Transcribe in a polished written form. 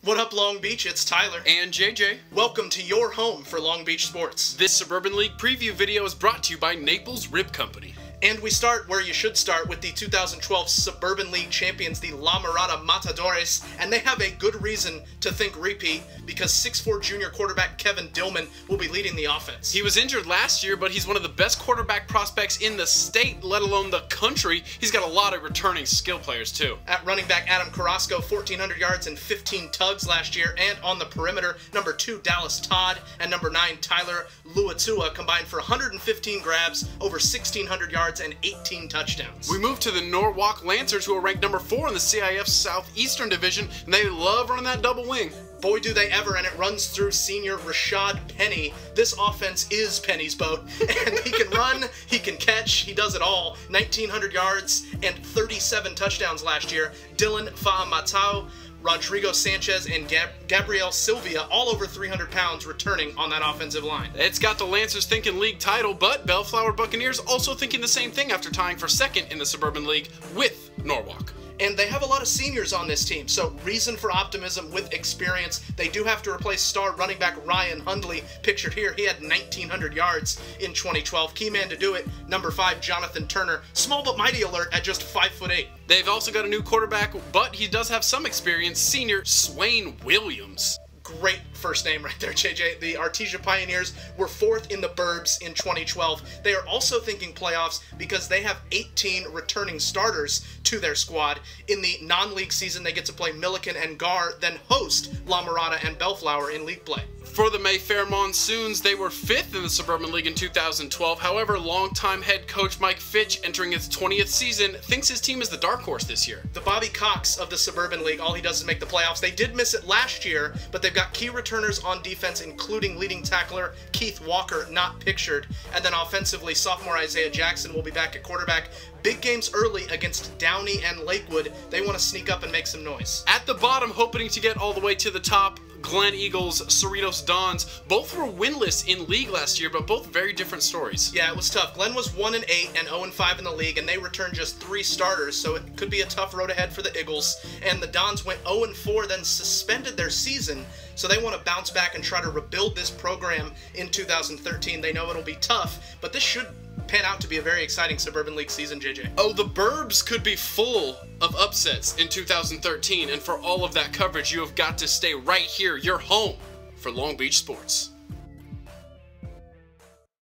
What up, Long Beach? It's Tyler. And JJ. Welcome to your home for Long Beach sports. This Suburban League preview video is brought to you by Naples Rib Company. And we start where you should start with the 2012 Suburban League champions, the La Mirada Matadores, and they have a good reason to think repeat because 6'4" junior quarterback Kevin Dillman will be leading the offense. He was injured last year, but he's one of the best quarterback prospects in the state, let alone the country. He's got a lot of returning skill players too. At running back, Adam Carrasco, 1,400 yards and 15 tugs last year, and on the perimeter, number 2 Dallas Todd and number 9 Tyler Luatua combined for 115 grabs, over 1,600 yards and 18 touchdowns. We move to the Norwich Lancers, who are ranked number 4 in the CIF Southeastern Division, and they love running that double wing. Boy, do they ever, and it runs through senior Rashad Penny. This offense is Penny's boat, and he can run, he can catch, he does it all. 1,900 yards and 37 touchdowns last year. Dylan Faamatau, Rodrigo Sanchez, and Gabriel Sylvia, all over 300 pounds, returning on that offensive line. It's got the Lancers thinking league title, but Bellflower Buccaneers also thinking the same thing after tying for second in the Suburban League with Norwich. And they have a lot of seniors on this team, so reason for optimism with experience. They do have to replace star running back Ryan Hundley, pictured here. He had 1,900 yards in 2012. Key man to do it, number 5 Jonathan Turner. Small but mighty alert at just 5'8". They've also got a new quarterback, but he does have some experience, senior Swain Williams. Great first name right there, JJ. The Artesia Pioneers were 4th in the Burbs in 2012. They are also thinking playoffs because they have 18 returning starters to their squad. In the non-league season, they get to play Milliken and Gar, then host La Mirada and Bellflower in league play. For the Mayfair Monsoons, they were 5th in the Suburban League in 2012. However, longtime head coach Mike Fitch, entering his 20th season, thinks his team is the dark horse this year. The Bobby Cox of the Suburban League, all he does is make the playoffs. They did miss it last year, but they've got key returners on defense, including leading tackler Keith Walker, not pictured. And then offensively, sophomore Isaiah Jackson will be back at quarterback. Big games early against Downey and Lakewood. They want to sneak up and make some noise. At the bottom, hoping to get all the way to the top, Glen Eagles, Cerritos Dons. Both were winless in league last year, but both very different stories. Yeah, it was tough. Glen was 1-8 and 0-5 in the league, and they returned just 3 starters, so it could be a tough road ahead for the Eagles. And the Dons went 0-4, then suspended their season, so they want to bounce back and try to rebuild this program in 2013. They know it'll be tough, but this should pan out to be a very exciting Suburban League season, JJ. Oh, the Burbs could be full of upsets in 2013, and for all of that coverage, you have got to stay right here, your home for Long Beach sports.